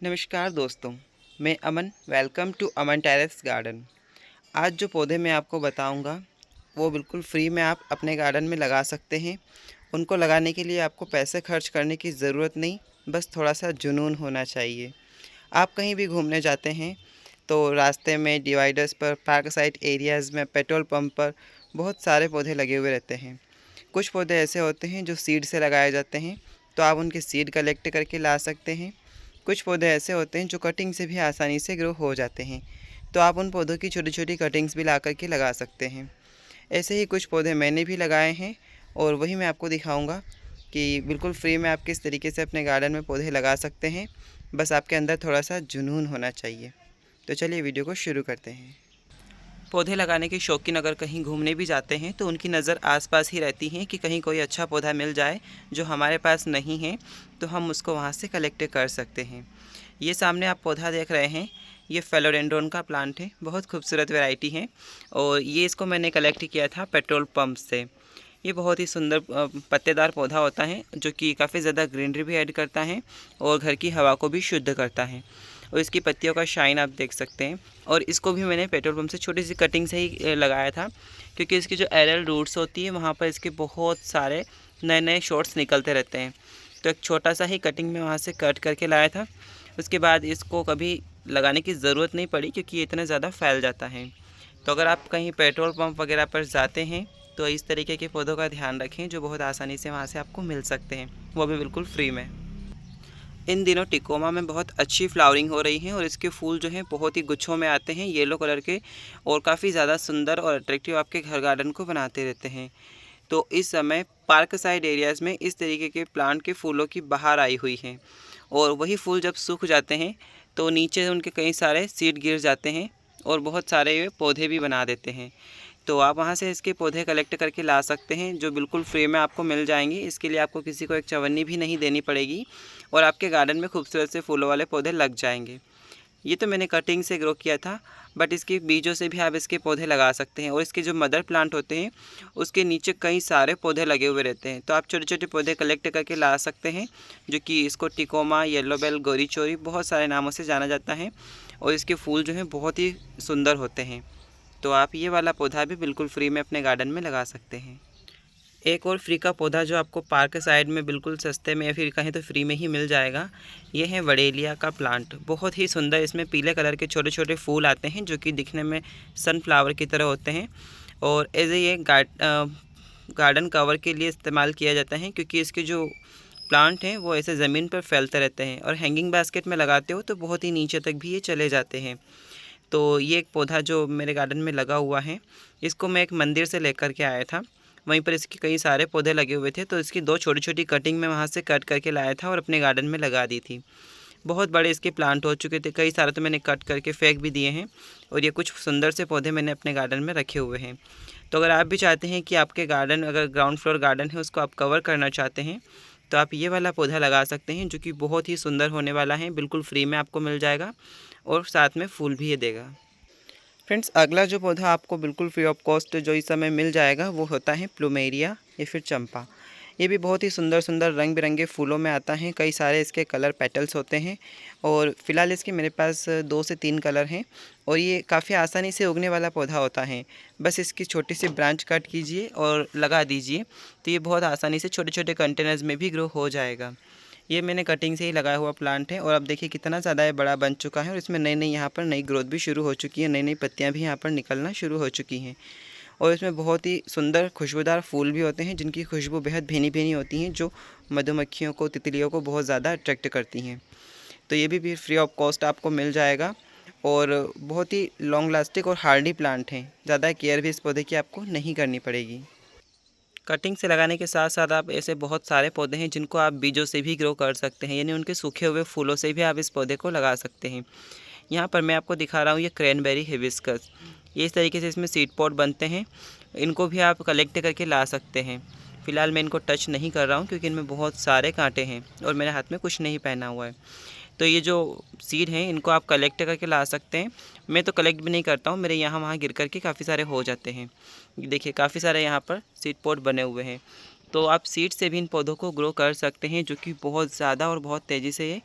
नमस्कार दोस्तों, मैं Aman. Welcome to Aman terrace garden. आज जो पौधे मैं आपको बताऊंगा वो बिल्कुल फ्री में आप अपने गार्डन में लगा सकते हैं। उनको लगाने के लिए आपको पैसे खर्च करने की ज़रूरत नहीं, बस थोड़ा सा जुनून होना चाहिए। आप कहीं भी घूमने जाते हैं तो रास्ते में, डिवाइडर्स पर, पार्क साइड एरियाज़ में, पेट्रोल पंप पर बहुत सारे पौधे लगे हुए रहते हैं। कुछ पौधे ऐसे होते हैं जो सीड से लगाए जाते हैं, तो आप उनके सीड कलेक्ट करके ला सकते हैं। कुछ पौधे ऐसे होते हैं जो कटिंग से भी आसानी से ग्रो हो जाते हैं, तो आप उन पौधों की छोटी छोटी कटिंग्स भी ला करके लगा सकते हैं। ऐसे ही कुछ पौधे मैंने भी लगाए हैं और वही मैं आपको दिखाऊंगा कि बिल्कुल फ्री में आप किस तरीके से अपने गार्डन में पौधे लगा सकते हैं। बस आपके अंदर थोड़ा सा जुनून होना चाहिए। तो चलिए वीडियो को शुरू करते हैं। पौधे लगाने के शौकीन अगर कहीं घूमने भी जाते हैं तो उनकी नज़र आसपास ही रहती है कि कहीं कोई अच्छा पौधा मिल जाए जो हमारे पास नहीं है, तो हम उसको वहाँ से कलेक्ट कर सकते हैं। ये सामने आप पौधा देख रहे हैं, ये फेलोडेंड्रोन का प्लांट है। बहुत खूबसूरत वैरायटी है और ये इसको मैंने कलेक्ट किया था पेट्रोल पंप से। ये बहुत ही सुंदर पत्तेदार पौधा होता है जो कि काफ़ी ज़्यादा ग्रीनरी भी ऐड करता है और घर की हवा को भी शुद्ध करता है। और इसकी पत्तियों का शाइन आप देख सकते हैं। और इसको भी मैंने पेट्रोल पंप से छोटी सी कटिंग से ही लगाया था, क्योंकि इसकी जो एरल रूट्स होती है वहाँ पर इसके बहुत सारे नए नए शॉट्स निकलते रहते हैं। तो एक छोटा सा ही कटिंग में वहाँ से कट करके लाया था। उसके बाद इसको कभी लगाने की ज़रूरत नहीं पड़ी क्योंकि ये इतना ज़्यादा फैल जाता है। तो अगर आप कहीं पेट्रोल पंप वगैरह पर जाते हैं तो इस तरीके के पौधों का ध्यान रखें जो बहुत आसानी से वहाँ से आपको मिल सकते हैं, वो भी बिल्कुल फ्री में। इन दिनों टिकोमा में बहुत अच्छी फ्लावरिंग हो रही है और इसके फूल जो हैं बहुत ही गुच्छों में आते हैं, येलो कलर के, और काफ़ी ज़्यादा सुंदर और अट्रैक्टिव आपके घर गार्डन को बनाते रहते हैं। तो इस समय पार्क साइड एरियाज़ में इस तरीके के प्लांट के फूलों की बहार आई हुई है। और वही फूल जब सूख जाते हैं तो नीचे उनके कई सारे सीड गिर जाते हैं और बहुत सारे पौधे भी बना देते हैं। तो आप वहाँ से इसके पौधे कलेक्ट करके ला सकते हैं जो बिल्कुल फ्री में आपको मिल जाएंगे। इसके लिए आपको किसी को एक चवन्नी भी नहीं देनी पड़ेगी और आपके गार्डन में खूबसूरत से फूलों वाले पौधे लग जाएंगे। ये तो मैंने कटिंग से ग्रो किया था, बट इसके बीजों से भी आप इसके पौधे लगा सकते हैं। और इसके जो मदर प्लांट होते हैं उसके नीचे कई सारे पौधे लगे हुए रहते हैं, तो आप छोटे छोटे पौधे कलेक्ट करके ला सकते हैं, जो कि इसको टिकोमा, येलो बेल, गोरी चोरी, बहुत सारे नामों से जाना जाता है। और इसके फूल जो हैं बहुत ही सुंदर होते हैं। तो आप ये वाला पौधा भी बिल्कुल फ्री में अपने गार्डन में लगा सकते हैं। एक और फ्री का पौधा जो आपको पार्क साइड में बिल्कुल सस्ते में या फिर कहें तो फ्री में ही मिल जाएगा, ये है वडेलिया का प्लांट। बहुत ही सुंदर इसमें पीले कलर के छोटे छोटे फूल आते हैं जो कि दिखने में सनफ्लावर की तरह होते हैं। और एज ये गार्डन कवर के लिए इस्तेमाल किया जाता है, क्योंकि इसके जो प्लांट हैं वो ऐसे ज़मीन पर फैलते रहते हैं और हैंगिंग बास्केट में लगाते हो तो बहुत ही नीचे तक भी ये चले जाते हैं। तो ये एक पौधा जो मेरे गार्डन में लगा हुआ है, इसको मैं एक मंदिर से लेकर के आया था। वहीं पर इसके कई सारे पौधे लगे हुए थे, तो इसकी दो छोटी छोटी कटिंग मैं वहाँ से कट करके लाया था और अपने गार्डन में लगा दी थी। बहुत बड़े इसके प्लांट हो चुके थे, कई सारे तो मैंने कट करके फेंक भी दिए हैं और ये कुछ सुंदर से पौधे मैंने अपने गार्डन में रखे हुए हैं। तो अगर आप भी चाहते हैं कि आपके गार्डन, अगर ग्राउंड फ्लोर गार्डन है, उसको आप कवर करना चाहते हैं, तो आप ये वाला पौधा लगा सकते हैं जो कि बहुत ही सुंदर होने वाला है। बिल्कुल फ्री में आपको मिल जाएगा और साथ में फूल भी ये देगा। फ्रेंड्स, अगला जो पौधा आपको बिल्कुल फ्री ऑफ कॉस्ट जो इस समय मिल जाएगा वो होता है प्लूमेरिया या फिर चंपा। ये भी बहुत ही सुंदर सुंदर रंग बिरंगे फूलों में आता है। कई सारे इसके कलर पेटल्स होते हैं और फ़िलहाल इसके मेरे पास 2 से 3 कलर हैं। और ये काफ़ी आसानी से उगने वाला पौधा होता है। बस इसकी छोटी सी ब्रांच कट कीजिए और लगा दीजिए, तो ये बहुत आसानी से छोटे छोटे कंटेनर्स में भी ग्रो हो जाएगा। ये मैंने कटिंग से ही लगाया हुआ प्लांट है और अब देखिए कितना ज़्यादा ये बड़ा बन चुका है और इसमें नई नई यहाँ पर नई ग्रोथ भी शुरू हो चुकी है, नई नई पत्तियाँ भी यहाँ पर निकलना शुरू हो चुकी हैं। और इसमें बहुत ही सुंदर खुशबूदार फूल भी होते हैं जिनकी खुशबू बेहद भीनी भीनी होती हैं, जो मधुमक्खियों को, तितलियों को बहुत ज़्यादा अट्रैक्ट करती हैं। तो ये भी फ्री ऑफ कॉस्ट आपको मिल जाएगा और बहुत ही लॉन्ग लास्टिक और हार्डी प्लांट हैं। ज़्यादा केयर भी इस पौधे की आपको नहीं करनी पड़ेगी। कटिंग से लगाने के साथ साथ आप ऐसे बहुत सारे पौधे हैं जिनको आप बीजों से भी ग्रो कर सकते हैं, यानी उनके सूखे हुए फूलों से भी आप इस पौधे को लगा सकते हैं। यहाँ पर मैं आपको दिखा रहा हूँ ये क्रैनबेरी हिबिस्कस। ये इस तरीके से इसमें सीड पॉट बनते हैं, इनको भी आप कलेक्ट करके ला सकते हैं। फ़िलहाल मैं इनको टच नहीं कर रहा हूँ क्योंकि इनमें बहुत सारे कांटे हैं और मेरे हाथ में कुछ नहीं पहना हुआ है। तो ये जो सीड हैं इनको आप कलेक्ट करके ला सकते हैं। मैं तो कलेक्ट भी नहीं करता हूँ, मेरे यहाँ वहाँ गिर करके काफ़ी सारे हो जाते हैं। देखिए काफ़ी सारे यहाँ पर सीड पॉट बने हुए हैं। तो आप सीड से भी इन पौधों को ग्रो कर सकते हैं, जो कि बहुत ज़्यादा और बहुत तेज़ी से ये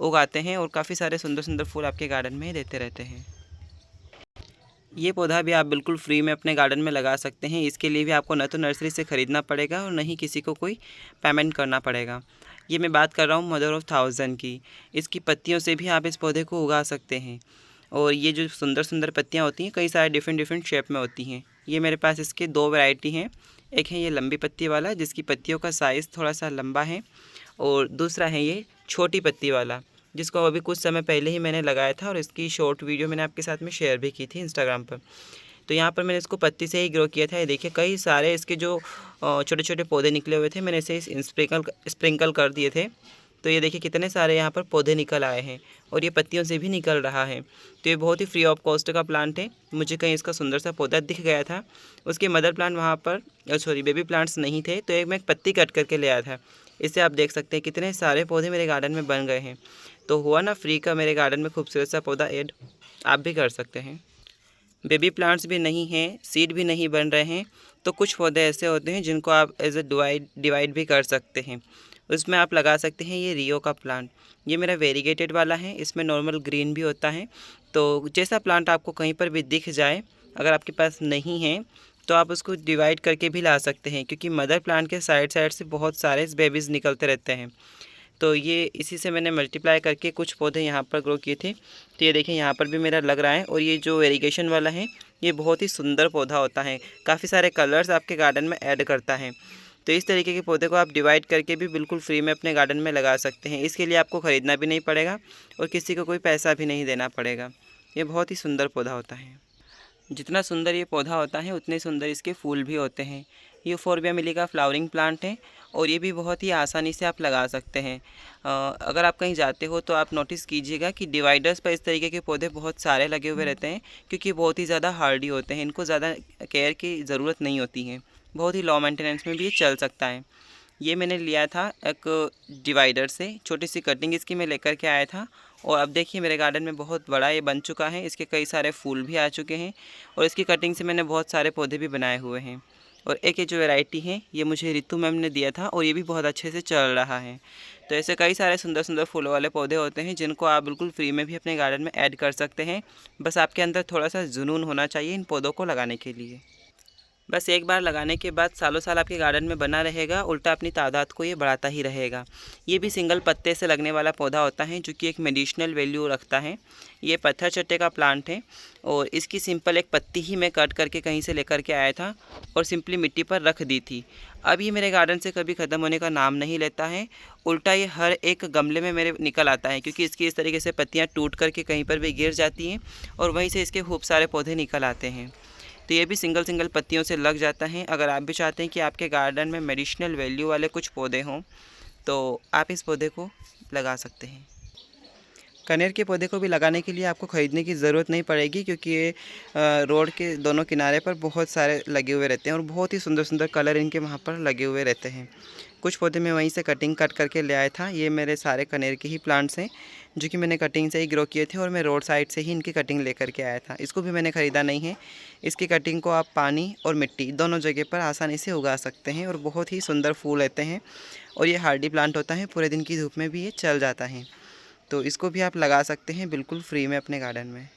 उगाते हैं और काफ़ी सारे सुंदर सुंदर फूल आपके गार्डन में देते रहते हैं। ये पौधा भी आप बिल्कुल फ्री में अपने गार्डन में लगा सकते हैं। इसके लिए भी आपको न तो नर्सरी से ख़रीदना पड़ेगा और न ही किसी को कोई पेमेंट करना पड़ेगा। ये मैं बात कर रहा हूँ मदर ऑफ़ थाउजेंड की। इसकी पत्तियों से भी आप इस पौधे को उगा सकते हैं और ये जो सुंदर सुंदर पत्तियाँ होती हैं कई सारे डिफरेंट डिफरेंट शेप में होती हैं। ये मेरे पास इसके 2 वैरायटी हैं। एक है ये लंबी पत्ती वाला जिसकी पत्तियों का साइज़ थोड़ा सा लंबा है और दूसरा है ये छोटी पत्ती वाला जिसको अभी कुछ समय पहले ही मैंने लगाया था और इसकी शॉर्ट वीडियो मैंने आपके साथ में शेयर भी की थी इंस्टाग्राम पर। तो यहाँ पर मैंने इसको पत्ती से ही ग्रो किया था। ये देखिए कई सारे इसके जो छोटे छोटे पौधे निकले हुए थे, मैंने इसे स्प्रिंकल कर दिए थे। तो ये देखिए कितने सारे यहाँ पर पौधे निकल आए हैं और ये पत्तियों से भी निकल रहा है। तो ये बहुत ही फ्री ऑफ कॉस्ट का प्लांट है। मुझे कहीं इसका सुंदर सा पौधा दिख गया था। उसके मदर प्लांट वहाँ पर बेबी प्लांट्स नहीं थे, तो एक मैं पत्ती कट करके ले आया था। इससे आप देख सकते हैं कितने सारे पौधे मेरे गार्डन में बन गए हैं। तो हुआ ना फ्री का मेरे गार्डन में खूबसूरत सा पौधा ऐड। आप भी कर सकते हैं। बेबी प्लांट्स भी नहीं हैं, सीड भी नहीं बन रहे हैं, तो कुछ पौधे ऐसे होते हैं जिनको आप एज ए डिवाइड भी कर सकते हैं। उसमें आप लगा सकते हैं ये रियो का प्लांट। ये मेरा वेरीगेटेड वाला है, इसमें नॉर्मल ग्रीन भी होता है। तो जैसा प्लांट आपको कहीं पर भी दिख जाए, अगर आपके पास नहीं है तो आप उसको डिवाइड करके भी ला सकते हैं, क्योंकि मदर प्लांट के साइड साइड से बहुत सारे बेबीज़ निकलते रहते हैं। तो ये इसी से मैंने मल्टीप्लाई करके कुछ पौधे यहाँ पर ग्रो किए थे। तो ये देखिए यहाँ पर भी मेरा लग रहा है। और ये जो इरिगेशन वाला है ये बहुत ही सुंदर पौधा होता है, काफ़ी सारे कलर्स आपके गार्डन में ऐड करता है। तो इस तरीके के पौधे को आप डिवाइड करके भी बिल्कुल फ्री में अपने गार्डन में लगा सकते हैं। इसके लिए आपको ख़रीदना भी नहीं पड़ेगा और किसी को कोई पैसा भी नहीं देना पड़ेगा। ये बहुत ही सुंदर पौधा होता है। जितना सुंदर ये पौधा होता है उतने सुंदर इसके फूल भी होते हैं। ये यूफोर्बिया मिली का फ्लावरिंग प्लांट है और ये भी बहुत ही आसानी से आप लगा सकते हैं। अगर आप कहीं जाते हो तो आप नोटिस कीजिएगा कि डिवाइडर्स पर इस तरीके के पौधे बहुत सारे लगे हुए रहते हैं, क्योंकि बहुत ही ज़्यादा हार्डी होते हैं। इनको ज़्यादा केयर की ज़रूरत नहीं होती है, बहुत ही लो मेंटेनेंस में भी ये चल सकता है। ये मैंने लिया था एक डिवाइडर से, छोटी सी कटिंग इसकी मैं लेकर के आया था और अब देखिए मेरे गार्डन में बहुत बड़ा ये बन चुका है। इसके कई सारे फूल भी आ चुके हैं और इसकी कटिंग से मैंने बहुत सारे पौधे भी बनाए हुए हैं। और एक ये जो वैरायटी है ये मुझे रितु मैम ने दिया था और ये भी बहुत अच्छे से चल रहा है। तो ऐसे कई सारे सुंदर सुंदर फूलों वाले पौधे होते हैं जिनको आप बिल्कुल फ्री में भी अपने गार्डन में ऐड कर सकते हैं। बस आपके अंदर थोड़ा सा जुनून होना चाहिए इन पौधों को लगाने के लिए। बस एक बार लगाने के बाद सालों साल आपके गार्डन में बना रहेगा, उल्टा अपनी तादाद को ये बढ़ाता ही रहेगा। ये भी सिंगल पत्ते से लगने वाला पौधा होता है जो कि एक मेडिसिनल वैल्यू रखता है। ये पत्थर चट्टे का प्लांट है और इसकी सिंपल एक पत्ती ही मैं कट करके कहीं से लेकर के आया था और सिंपली मिट्टी पर रख दी थी। अब ये मेरे गार्डन से कभी ख़त्म होने का नाम नहीं लेता है, उल्टा ये हर एक गमले में मेरे निकल आता है, क्योंकि इसकी इस तरीके से पत्तियाँ टूट करके कहीं पर भी गिर जाती हैं और वहीं से इसके खूब सारे पौधे निकल आते हैं। तो ये भी सिंगल सिंगल पत्तियों से लग जाता है। अगर आप भी चाहते हैं कि आपके गार्डन में मेडिसिनल वैल्यू वाले कुछ पौधे हों तो आप इस पौधे को लगा सकते हैं। कनेर के पौधे को भी लगाने के लिए आपको ख़रीदने की ज़रूरत नहीं पड़ेगी, क्योंकि ये रोड के दोनों किनारे पर बहुत सारे लगे हुए रहते हैं और बहुत ही सुंदर सुंदर कलर इनके वहाँ पर लगे हुए रहते हैं। कुछ पौधे मैं वहीं से कटिंग कट करके ले आया था। ये मेरे सारे कनेर के ही प्लांट्स हैं जो कि मैंने कटिंग से ही ग्रो किए थे और मैं रोड साइड से ही इनकी कटिंग लेकर के आया था। इसको भी मैंने ख़रीदा नहीं है। इसकी कटिंग को आप पानी और मिट्टी दोनों जगह पर आसानी से उगा सकते हैं और बहुत ही सुंदर फूल रहते हैं और ये हार्डी प्लांट होता है, पूरे दिन की धूप में भी ये चल जाता है। तो इसको भी आप लगा सकते हैं बिल्कुल फ्री में अपने गार्डन में।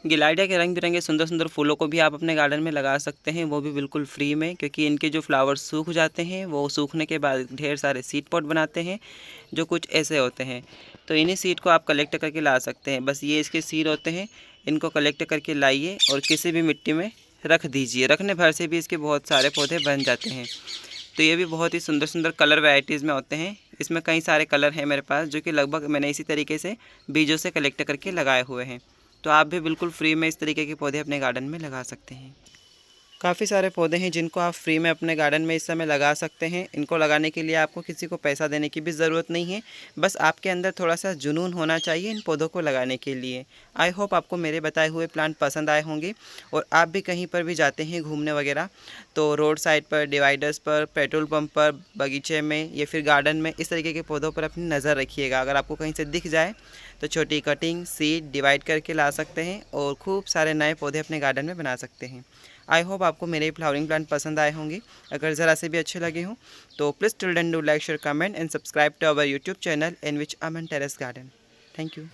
गिलाइडिया के रंग बिरंगे सुंदर सुंदर फूलों को भी आप अपने गार्डन में लगा सकते हैं, वो भी बिल्कुल फ्री में, क्योंकि इनके जो फ्लावर्स सूख जाते हैं वो सूखने के बाद ढेर सारे सीड पॉट बनाते हैं जो कुछ ऐसे होते हैं। तो इन्हीं सीड को आप कलेक्ट करके ला सकते हैं। बस ये इसके सीड होते हैं, इनको कलेक्ट करके लाइए और किसी भी मिट्टी में रख दीजिए। रखने भर से भी इसके बहुत सारे पौधे बन जाते हैं। तो ये भी बहुत ही सुंदर सुंदर कलर वैराइटीज़ में होते हैं। इसमें कई सारे कलर हैं मेरे पास, जो कि लगभग मैंने इसी तरीके से बीजों से कलेक्ट करके लगाए हुए हैं। तो आप भी बिल्कुल फ्री में इस तरीके के पौधे अपने गार्डन में लगा सकते हैं। काफ़ी सारे पौधे हैं जिनको आप फ्री में अपने गार्डन में इस समय लगा सकते हैं। इनको लगाने के लिए आपको किसी को पैसा देने की भी ज़रूरत नहीं है, बस आपके अंदर थोड़ा सा जुनून होना चाहिए इन पौधों को लगाने के लिए। आई होप आपको मेरे बताए हुए प्लांट पसंद आए होंगे और आप भी कहीं पर भी जाते हैं घूमने वगैरह तो रोड साइड पर, डिवाइडर्स पर, पेट्रोल पंप पर, बगीचे में या फिर गार्डन में इस तरीके के पौधों पर अपनी नज़र रखिएगा। अगर आपको कहीं से दिख जाए तो छोटी कटिंग सीड डिवाइड करके ला सकते हैं और खूब सारे नए पौधे अपने गार्डन में बना सकते हैं। आई होप आपको मेरे फ्लावरिंग प्लांट पसंद आए होंगे। अगर ज़रा से भी अच्छे लगे हों तो please till then do like share comment and subscribe to our YouTube channel in which Aman terrace garden. Thank you.